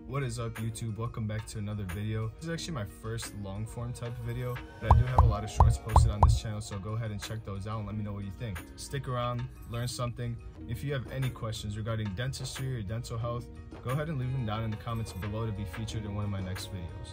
What is up, YouTube? Welcome back to another video. This is actually my first long form type of video, but I do have a lot of shorts posted on this channel, so go ahead and check those out and let me know what you think. Stick around, learn something. If you have any questions regarding dentistry or dental health, go ahead and leave them down in the comments below to be featured in one of my next videos.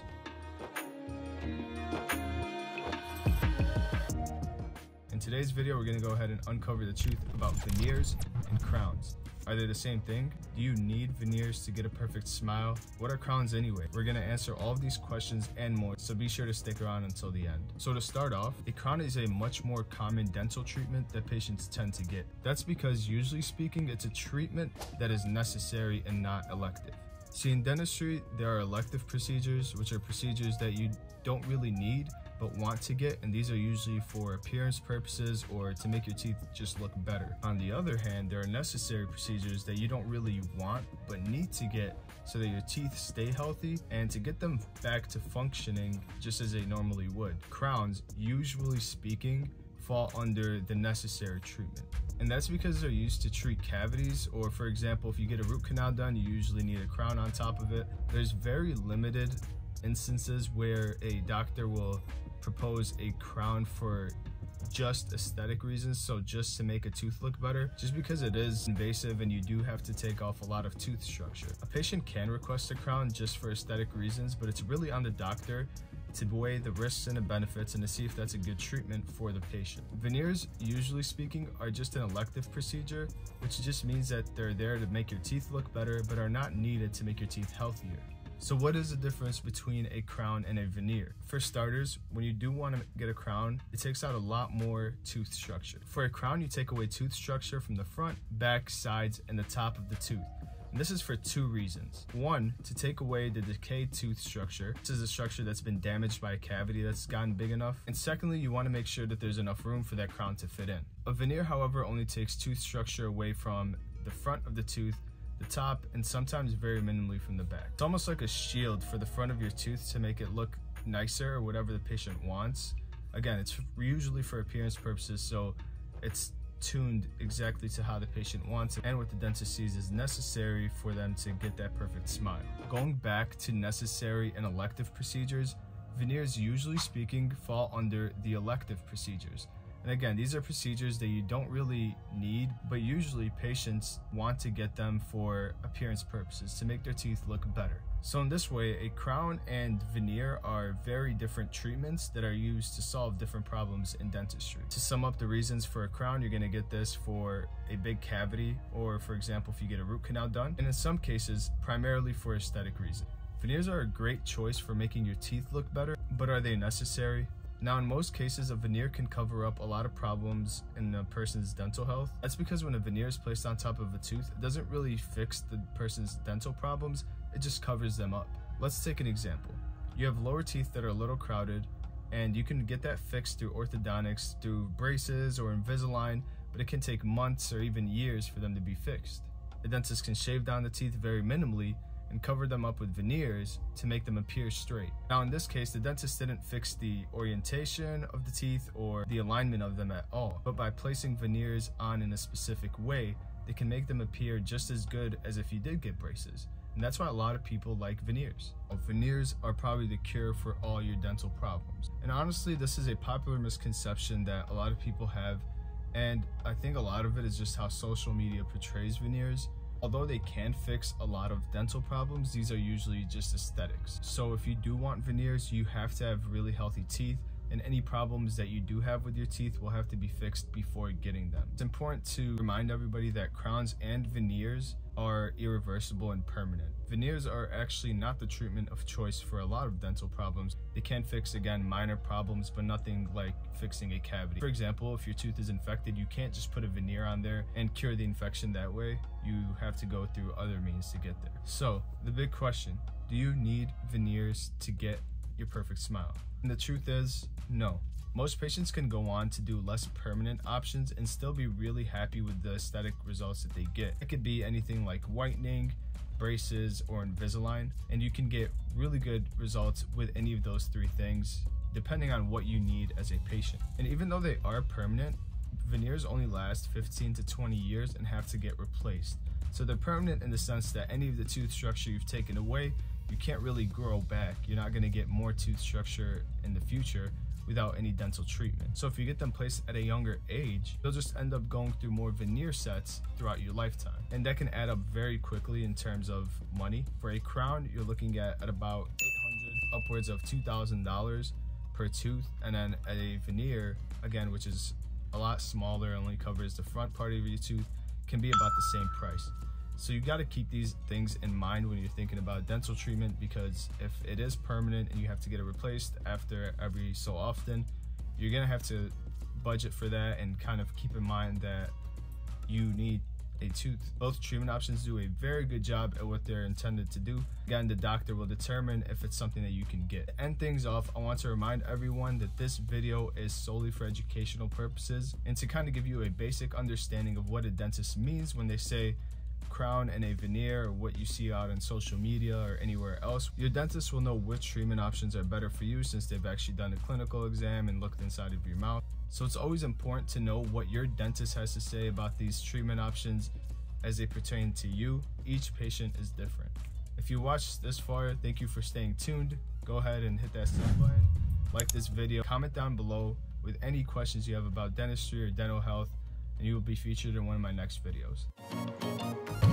In today's video, we're going to go ahead and uncover the truth about veneers and crowns. Are they the same thing? Do you need veneers to get a perfect smile? What are crowns anyway? We're going to answer all of these questions and more, so be sure to stick around until the end. So to start off, a crown is a much more common dental treatment that patients tend to get. That's because, usually speaking, it's a treatment that is necessary and not elective. See, in dentistry, there are elective procedures, which are procedures that you don't really need but want to get, and these are usually for appearance purposes or to make your teeth just look better. On the other hand, there are necessary procedures that you don't really want but need to get so that your teeth stay healthy and to get them back to functioning just as they normally would. Crowns, usually speaking, fall under the necessary treatment. And that's because they're used to treat cavities, or for example, if you get a root canal done, you usually need a crown on top of it. There's very limited instances where a doctor will propose a crown for just aesthetic reasons, so just to make a tooth look better, just because it is invasive and you do have to take off a lot of tooth structure. A patient can request a crown just for aesthetic reasons, but it's really on the doctor to weigh the risks and the benefits and to see if that's a good treatment for the patient. Veneers, usually speaking, are just an elective procedure, which just means that they're there to make your teeth look better but are not needed to make your teeth healthier. So what is the difference between a crown and a veneer? For starters, when you do want to get a crown, it takes out a lot more tooth structure. For a crown, you take away tooth structure from the front, back, sides, and the top of the tooth. And this is for two reasons. One, to take away the decayed tooth structure. This is a structure that's been damaged by a cavity that's gotten big enough. And secondly, you want to make sure that there's enough room for that crown to fit in. A veneer, however, only takes tooth structure away from the front of the tooth, the top, and sometimes very minimally from the back. It's almost like a shield for the front of your tooth to make it look nicer or whatever the patient wants. Again, it's usually for appearance purposes, so it's tuned exactly to how the patient wants it and what the dentist sees is necessary for them to get that perfect smile. Going back to necessary and elective procedures, veneers, usually speaking, fall under the elective procedures. And again, these are procedures that you don't really need, but usually patients want to get them for appearance purposes to make their teeth look better. So in this way, a crown and veneer are very different treatments that are used to solve different problems in dentistry. To sum up the reasons for a crown, you're going to get this for a big cavity, or for example, if you get a root canal done, and in some cases, primarily for aesthetic reasons. Veneers are a great choice for making your teeth look better, but are they necessary? Now, in most cases, a veneer can cover up a lot of problems in a person's dental health. That's because when a veneer is placed on top of a tooth, it doesn't really fix the person's dental problems, it just covers them up. Let's take an example. You have lower teeth that are a little crowded, and you can get that fixed through orthodontics, through braces or Invisalign, but it can take months or even years for them to be fixed. The dentist can shave down the teeth very minimally and cover them up with veneers to make them appear straight. Now in this case, the dentist didn't fix the orientation of the teeth or the alignment of them at all, but by placing veneers on in a specific way, they can make them appear just as good as if you did get braces. And that's why a lot of people like veneers. Veneers are probably the cure for all your dental problems. And honestly, this is a popular misconception that a lot of people have, and I think a lot of it is just how social media portrays veneers. Although they can fix a lot of dental problems, these are usually just aesthetics. So if you do want veneers, you have to have really healthy teeth, and any problems that you do have with your teeth will have to be fixed before getting them. It's important to remind everybody that crowns and veneers are irreversible and permanent. Veneers are actually not the treatment of choice for a lot of dental problems. They can fix, again, minor problems, but nothing like fixing a cavity. For example, if your tooth is infected, you can't just put a veneer on there and cure the infection that way. You have to go through other means to get there. So, the big question, do you need veneers to get your perfect smile? And the truth is, no. Most patients can go on to do less permanent options and still be really happy with the aesthetic results that they get. It could be anything like whitening, braces, or Invisalign, and you can get really good results with any of those three things, depending on what you need as a patient. And even though they are permanent, veneers only last 15 to 20 years and have to get replaced. So they're permanent in the sense that any of the tooth structure you've taken away, you can't really grow back. You're not going to get more tooth structure in the future without any dental treatment. So if you get them placed at a younger age, you'll just end up going through more veneer sets throughout your lifetime. And that can add up very quickly in terms of money. For a crown, you're looking at about $800, upwards of $2,000 per tooth. And then a veneer, again, which is a lot smaller, only covers the front part of your tooth, can be about the same price. So you got to keep these things in mind when you're thinking about dental treatment, because if it is permanent and you have to get it replaced after every so often, you're going to have to budget for that and kind of keep in mind that you need a tooth. Both treatment options do a very good job at what they're intended to do. Again, the doctor will determine if it's something that you can get. To end things off, I want to remind everyone that this video is solely for educational purposes and to kind of give you a basic understanding of what a dentist means when they say crown and a veneer, or what you see out on social media or anywhere else. Your dentist will know which treatment options are better for you since they've actually done a clinical exam and looked inside of your mouth. So it's always important to know what your dentist has to say about these treatment options as they pertain to you. Each patient is different. If you watched this far, thank you for staying tuned. Go ahead and hit that sub button, like this video, comment down below with any questions you have about dentistry or dental health, and you will be featured in one of my next videos.